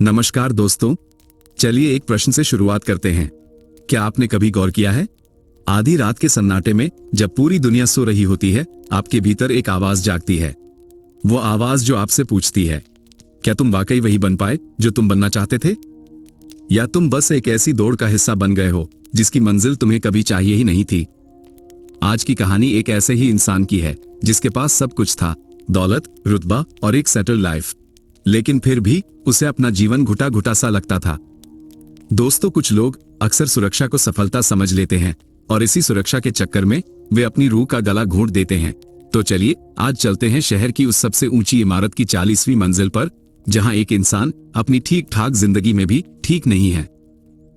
नमस्कार दोस्तों, चलिए एक प्रश्न से शुरुआत करते हैं। क्या आपने कभी गौर किया है, आधी रात के सन्नाटे में जब पूरी दुनिया सो रही होती है, आपके भीतर एक आवाज जागती है। वो आवाज जो आपसे पूछती है, क्या तुम वाकई वही बन पाए जो तुम बनना चाहते थे, या तुम बस एक ऐसी दौड़ का हिस्सा बन गए हो जिसकी मंजिल तुम्हें कभी चाहिए ही नहीं थी। आज की कहानी एक ऐसे ही इंसान की है जिसके पास सब कुछ था, दौलत, रुतबा और एक सेटल लाइफ, लेकिन फिर भी उसे अपना जीवन घुटा घुटा सा लगता था। दोस्तों, कुछ लोग अक्सर सुरक्षा को सफलता समझ लेते हैं और इसी सुरक्षा के चक्कर में वे अपनी रूह का गला घोंट देते हैं। तो चलिए आज चलते हैं शहर की उस सबसे ऊंची इमारत की 40वीं मंजिल पर, जहां एक इंसान अपनी ठीक ठाक जिंदगी में भी ठीक नहीं है।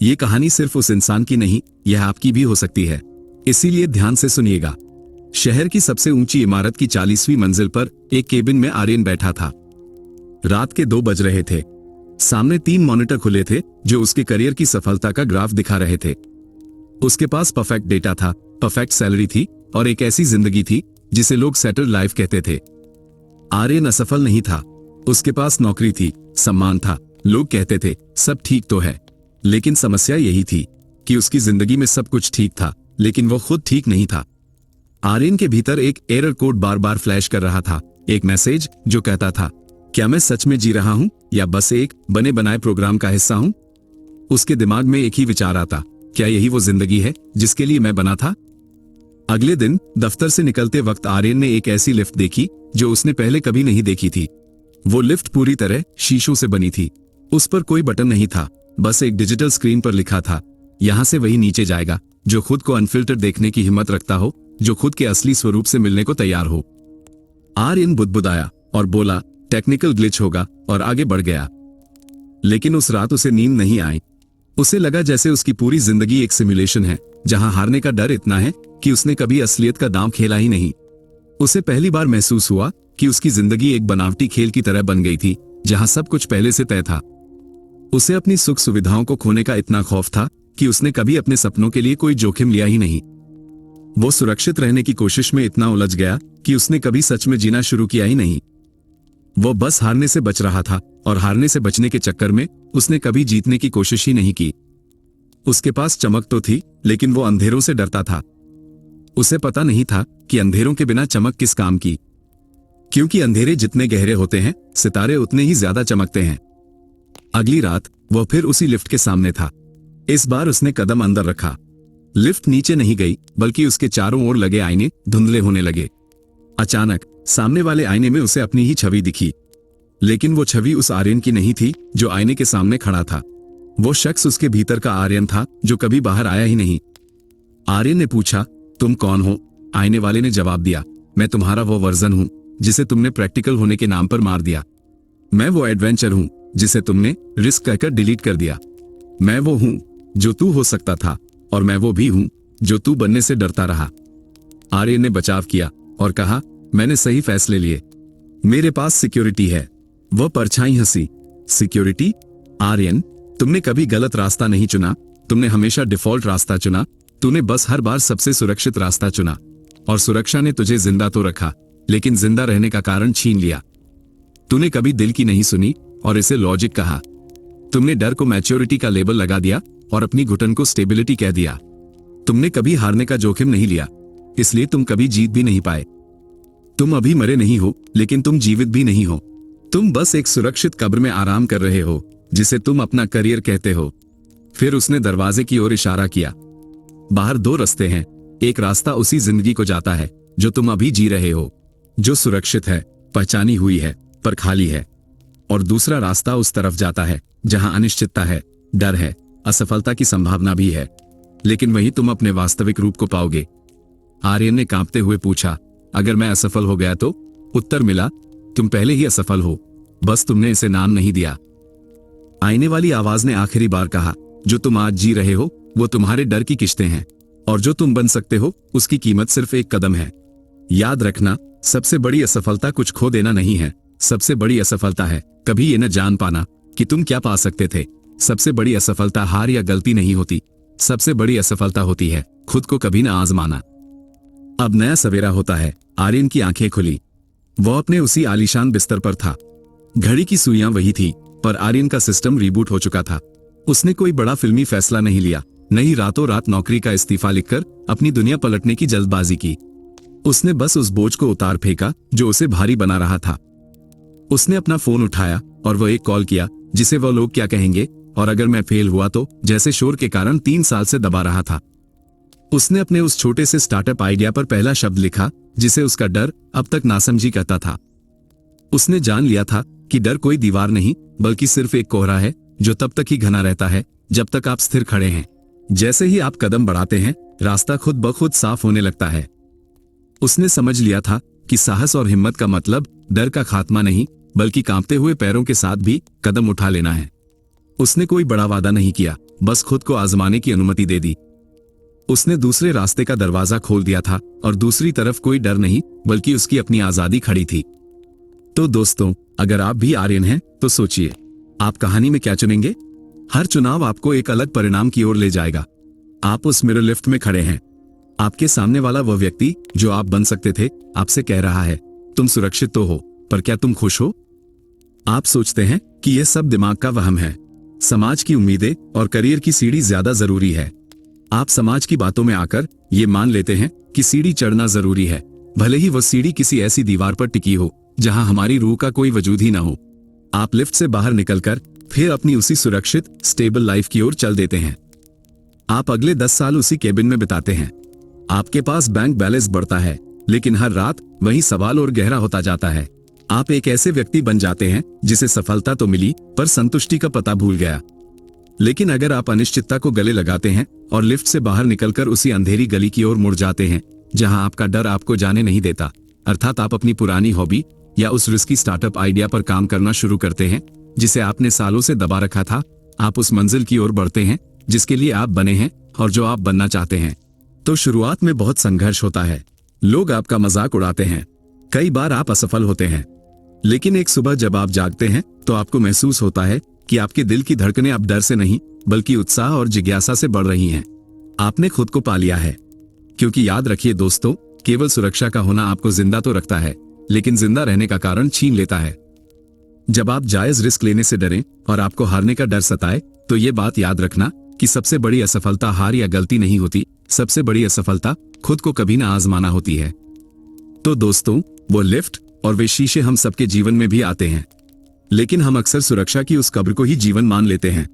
ये कहानी सिर्फ उस इंसान की नहीं, यह आपकी भी हो सकती है, इसीलिए ध्यान से सुनिएगा। शहर की सबसे ऊंची इमारत की 40वीं मंजिल पर एक केबिन में आर्यन बैठा था। रात के 2 बज रहे थे। सामने 3 मॉनिटर खुले थे जो उसके करियर की सफलता का ग्राफ दिखा रहे थे। उसके पास परफेक्ट डेटा था, परफेक्ट सैलरी थी और एक ऐसी जिंदगी थी जिसे लोग सेटल लाइफ कहते थे। आर्यन असफल नहीं था। उसके पास नौकरी थी, सम्मान था, लोग कहते थे सब ठीक तो है। लेकिन समस्या यही थी कि उसकी जिंदगी में सब कुछ ठीक था, लेकिन वो खुद ठीक नहीं था। आर्यन के भीतर एक एरर कोड बार बार फ्लैश कर रहा था, एक मैसेज जो कहता था, क्या मैं सच में जी रहा हूं या बस एक बने बनाए प्रोग्राम का हिस्सा हूं। उसके दिमाग में एक ही विचार आता, क्या यही वो जिंदगी है जिसके लिए मैं बना था। अगले दिन दफ्तर से निकलते वक्त आर्यन ने एक ऐसी लिफ्ट देखी जो उसने पहले कभी नहीं देखी थी। वो लिफ्ट पूरी तरह शीशों से बनी थी। उस पर कोई बटन नहीं था, बस एक डिजिटल स्क्रीन पर लिखा था, यहां से वही नीचे जाएगा जो खुद को अनफिल्टर देखने की हिम्मत रखता हो, जो खुद के असली स्वरूप से मिलने को तैयार हो। आर्यन बुदबुदाया और बोला, टेक्निकल ग्लिच होगा, और आगे बढ़ गया। लेकिन उस रात उसे नींद नहीं आई। उसे लगा जैसे उसकी पूरी जिंदगी एक सिमुलेशन है जहां हारने का डर इतना है कि उसने कभी असलियत का दांव खेला ही नहीं। उसे पहली बार महसूस हुआ कि उसकी जिंदगी एक बनावटी खेल की तरह बन गई थी जहां सब कुछ पहले से तय था। उसे अपनी सुख सुविधाओं को खोने का इतना खौफ था कि उसने कभी अपने सपनों के लिए कोई जोखिम लिया ही नहीं। वो सुरक्षित रहने की कोशिश में इतना उलझ गया कि उसने कभी सच में जीना शुरू किया ही नहीं। वो बस हारने से बच रहा था और हारने से बचने के चक्कर में उसने कभी जीतने की कोशिश ही नहीं की। उसके पास चमक तो थी, लेकिन वो अंधेरों से डरता था। उसे पता नहीं था कि अंधेरों के बिना चमक किस काम की, क्योंकि अंधेरे जितने गहरे होते हैं, सितारे उतने ही ज्यादा चमकते हैं। अगली रात वह फिर उसी लिफ्ट के सामने था। इस बार उसने कदम अंदर रखा। लिफ्ट नीचे नहीं गई, बल्कि उसके चारों ओर लगे आईने धुंधले होने लगे। अचानक सामने वाले आईने में उसे अपनी ही छवि दिखी, लेकिन वो छवि उस आर्यन की नहीं थी जो आईने के सामने खड़ा था। वो शख्स उसके भीतर का आर्यन था जो कभी बाहर आया ही नहीं। आर्यन ने पूछा, तुम कौन हो? आईने वाले ने जवाब दिया, मैं तुम्हारा वो वर्जन हूं जिसे तुमने प्रैक्टिकल होने के नाम पर मार दिया। मैं वो एडवेंचर हूं जिसे तुमने रिस्क कहकर डिलीट कर दिया। मैं वो हूं जो तू हो सकता था, और मैं वो भी हूं जो तू बनने से डरता रहा। आर्यन ने बचाव किया और कहा, मैंने सही फैसले लिए, मेरे पास सिक्योरिटी है। वह परछाई हंसी, सिक्योरिटी? आर्यन, तुमने कभी गलत रास्ता नहीं चुना, तुमने हमेशा डिफॉल्ट रास्ता चुना। तूने बस हर बार सबसे सुरक्षित रास्ता चुना, और सुरक्षा ने तुझे जिंदा तो रखा, लेकिन जिंदा रहने का कारण छीन लिया। तूने कभी दिल की नहीं सुनी और इसे लॉजिक कहा। तुमने डर को मैच्योरिटी का लेबल लगा दिया और अपनी घुटन को स्टेबिलिटी कह दिया। तुमने कभी हारने का जोखिम नहीं लिया, इसलिए तुम कभी जीत भी नहीं पाए। तुम अभी मरे नहीं हो, लेकिन तुम जीवित भी नहीं हो। तुम बस एक सुरक्षित कब्र में आराम कर रहे हो जिसे तुम अपना करियर कहते हो। फिर उसने दरवाजे की ओर इशारा किया। बाहर 2 रास्ते हैं। एक रास्ता उसी जिंदगी को जाता है जो तुम अभी जी रहे हो, जो सुरक्षित है, पहचानी हुई है, पर खाली है। और दूसरा रास्ता उस तरफ जाता है जहां अनिश्चितता है, डर है, असफलता की संभावना भी है, लेकिन वही तुम अपने वास्तविक रूप को पाओगे। आर्यन ने कांपते हुए पूछा, अगर मैं असफल हो गया तो? उत्तर मिला, तुम पहले ही असफल हो, बस तुमने इसे नाम नहीं दिया। आईने वाली आवाज ने आखिरी बार कहा, जो तुम आज जी रहे हो वो तुम्हारे डर की किश्तें हैं, और जो तुम बन सकते हो उसकी कीमत सिर्फ एक कदम है। याद रखना, सबसे बड़ी असफलता कुछ खो देना नहीं है, सबसे बड़ी असफलता है कभी ये न जान पाना कि तुम क्या पा सकते थे। सबसे बड़ी असफलता हार या गलती नहीं होती, सबसे बड़ी असफलता होती है खुद को कभी न आजमाना। अब नया सवेरा होता है। आर्यन की आंखें खुली। वह अपने उसी आलीशान बिस्तर पर था। घड़ी की सुइयां वही थी, पर आर्यन का सिस्टम रीबूट हो चुका था। उसने कोई बड़ा फिल्मी फैसला नहीं लिया, नहीं रातों रात नौकरी का इस्तीफा लिखकर अपनी दुनिया पलटने की जल्दबाजी की। उसने बस उस बोझ को उतार फेंका जो उसे भारी बना रहा था। उसने अपना फोन उठाया और वह एक कॉल किया जिसे वह लोग क्या कहेंगे और अगर मैं फेल हुआ तो जैसे शोर के कारण 3 साल से दबा रहा था। उसने अपने उस छोटे से स्टार्टअप आइडिया पर पहला शब्द लिखा जिसे उसका डर अब तक नासमझी कहता था। उसने जान लिया था कि डर कोई दीवार नहीं बल्कि सिर्फ एक कोहरा है जो तब तक ही घना रहता है जब तक आप स्थिर खड़े हैं। जैसे ही आप कदम बढ़ाते हैं रास्ता खुद ब खुद साफ होने लगता है। उसने समझ लिया था कि साहस और हिम्मत का मतलब डर का खात्मा नहीं बल्कि कांपते हुए पैरों के साथ भी कदम उठा लेना है। उसने कोई बड़ा वादा नहीं किया, बस खुद को आजमाने की अनुमति दे दी। उसने दूसरे रास्ते का दरवाजा खोल दिया था और दूसरी तरफ कोई डर नहीं बल्कि उसकी अपनी आजादी खड़ी थी। तो दोस्तों, अगर आप भी आर्यन हैं तो सोचिए, आप कहानी में क्या चुनेंगे? हर चुनाव आपको एक अलग परिणाम की ओर ले जाएगा। आप उस मिरर लिफ्ट में खड़े हैं। आपके सामने वाला वह व्यक्ति जो आप बन सकते थे आपसे कह रहा है, तुम सुरक्षित तो हो, पर क्या तुम खुश हो? आप सोचते हैं कि यह सब दिमाग का वहम है। समाज की उम्मीदें और करियर की सीढ़ी ज्यादा जरूरी है। आप समाज की बातों में आकर ये मान लेते हैं कि सीढ़ी चढ़ना जरूरी है, भले ही वह सीढ़ी किसी ऐसी दीवार पर टिकी हो जहां हमारी रूह का कोई वजूद ही ना हो। आप लिफ्ट से बाहर निकलकर फिर अपनी उसी सुरक्षित स्टेबल लाइफ की ओर चल देते हैं। आप अगले 10 साल उसी केबिन में बिताते हैं। आपके पास बैंक बैलेंस बढ़ता है, लेकिन हर रात वही सवाल और गहरा होता जाता है। आप एक ऐसे व्यक्ति बन जाते हैं जिसे सफलता तो मिली पर संतुष्टि का पता भूल गया। लेकिन अगर आप अनिश्चितता को गले लगाते हैं और लिफ्ट से बाहर निकलकर उसी अंधेरी गली की ओर मुड़ जाते हैं जहां आपका डर आपको जाने नहीं देता, अर्थात आप अपनी पुरानी हॉबी या उस रिस्की स्टार्टअप आइडिया पर काम करना शुरू करते हैं जिसे आपने सालों से दबा रखा था, आप उस मंजिल की ओर बढ़ते हैं जिसके लिए आप बने हैं और जो आप बनना चाहते हैं। तो शुरुआत में बहुत संघर्ष होता है। लोग आपका मजाक उड़ाते हैं, कई बार आप असफल होते हैं, लेकिन एक सुबह जब आप जागते हैं तो आपको महसूस होता है कि आपके दिल की धड़कनें अब डर से नहीं बल्कि उत्साह और जिज्ञासा से बढ़ रही हैं। आपने खुद को पा लिया है। क्योंकि याद रखिए दोस्तों, केवल सुरक्षा का होना आपको जिंदा तो रखता है, लेकिन जिंदा रहने का कारण छीन लेता है। जब आप जायज रिस्क लेने से डरें और आपको हारने का डर सताए, तो ये बात याद रखना कि सबसे बड़ी असफलता हार या गलती नहीं होती, सबसे बड़ी असफलता खुद को कभी ना आजमाना होती है। तो दोस्तों, वो लिफ्ट और वे शीशे हम सबके जीवन में भी आते हैं, लेकिन हम अक्सर सुरक्षा की उस कब्र को ही जीवन मान लेते हैं।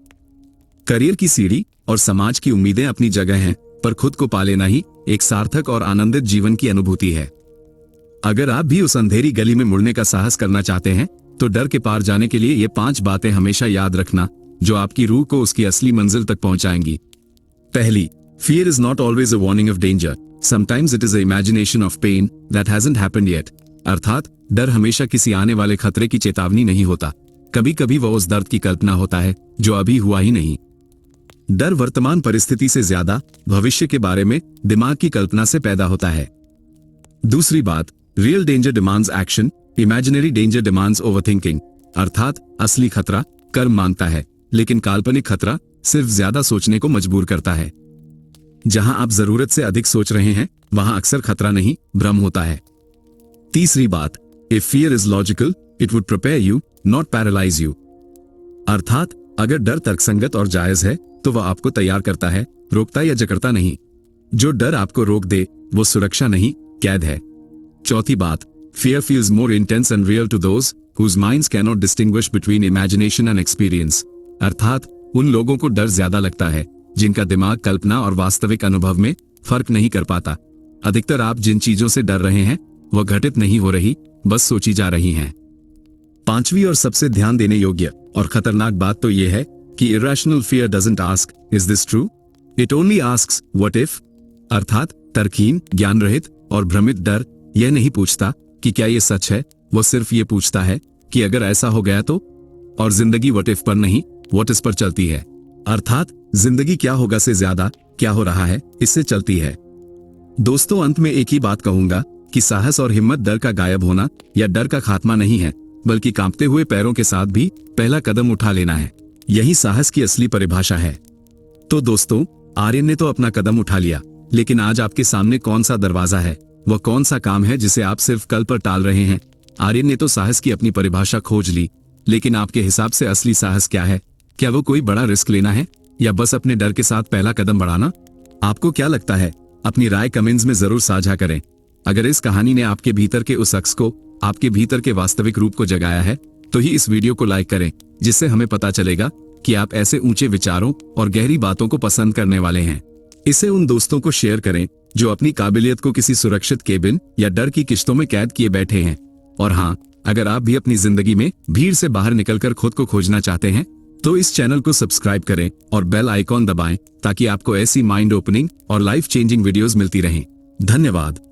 करियर की सीढ़ी और समाज की उम्मीदें अपनी जगह हैं, पर खुद को पा लेना ही एक सार्थक और आनंदित जीवन की अनुभूति है। अगर आप भी उस अंधेरी गली में मुड़ने का साहस करना चाहते हैं तो डर के पार जाने के लिए ये 5 बातें हमेशा याद रखना जो आपकी रूह को उसकी असली मंजिल तक पहुंचाएंगी। पहली, fear is not always a warning of danger. Sometimes it is an imagination of pain that hasn't happened yet. अर्थात डर हमेशा किसी आने वाले खतरे की चेतावनी नहीं होता, कभी कभी वह उस दर्द की कल्पना होता है जो अभी हुआ ही नहीं। डर वर्तमान परिस्थिति से ज्यादा भविष्य के बारे में दिमाग की कल्पना से पैदा होता है। दूसरी बात, real danger demands action, imaginary danger demands overthinking. अर्थात असली खतरा कर्म मांगता है, लेकिन काल्पनिक खतरा सिर्फ ज्यादा सोचने को मजबूर करता है। जहां आप जरूरत से अधिक सोच रहे हैं वहां अक्सर खतरा नहीं भ्रम होता है। तीसरी बात, if fear is logical it would prepare you not paralyse you. अर्थात अगर डर तर्कसंगत और जायज है तो वह आपको तैयार करता है, रोकता या जकड़ता नहीं। जो डर आपको रोक दे वो सुरक्षा नहीं कैद है। चौथी बात, fear feels more intense and real to those whose minds cannot distinguish between imagination and experience. अर्थात उन लोगों को डर ज्यादा लगता है जिनका दिमाग कल्पना और वास्तविक अनुभव में फर्क नहीं कर पाता। अधिकतर आप जिन चीजों से डर रहे हैं वह घटित नहीं हो रही, बस सोची जा रही हैं। पांचवी और सबसे ध्यान देने योग्य और खतरनाक बात तो यह है कि irrational fear doesn't ask, is this true? It only asks, what if? अर्थात तर्कहीन, ज्ञान रहित और भ्रमित डर यह नहीं पूछता कि क्या ये सच है, वो सिर्फ ये पूछता है कि अगर ऐसा हो गया तो। और जिंदगी व्हाट इफ पर नहीं व्हाट इज पर चलती है। अर्थात जिंदगी क्या होगा से ज्यादा क्या हो रहा है इससे चलती है। दोस्तों, अंत में एक ही बात कहूंगा कि साहस और हिम्मत डर का गायब होना या डर का खात्मा नहीं है, बल्कि कांपते हुए पैरों के साथ भी पहला कदम उठा लेना है। यही साहस की असली परिभाषा है। तो दोस्तों, आर्यन ने तो अपना कदम उठा लिया, लेकिन आज आपके सामने कौन सा दरवाजा है, वह कौन सा काम है जिसे आप सिर्फ कल पर टाल रहे हैं? आर्यन ने तो साहस की अपनी परिभाषा खोज ली, लेकिन आपके हिसाब से असली साहस क्या है? क्या वो कोई बड़ा रिस्क लेना है या बस अपने डर के साथ पहला कदम बढ़ाना? आपको क्या लगता है? अपनी राय कमेंट्स में जरूर साझा करें। अगर इस कहानी ने आपके भीतर के उस शख्स को, आपके भीतर के वास्तविक रूप को जगाया है, तो ही इस वीडियो को लाइक करें, जिससे हमें पता चलेगा कि आप ऐसे ऊंचे विचारों और गहरी बातों को पसंद करने वाले हैं। इसे उन दोस्तों को शेयर करें जो अपनी काबिलियत को किसी सुरक्षित केबिन या डर की किश्तों में कैद किए बैठे हैं। और हाँ, अगर आप भी अपनी जिंदगी में भीड़ से बाहर निकलकर खुद को खोजना चाहते हैं, तो इस चैनल को सब्सक्राइब करें और बेल आइकॉन दबाएं, ताकि आपको ऐसी माइंड ओपनिंग और लाइफ चेंजिंग वीडियोस मिलती रहें। धन्यवाद।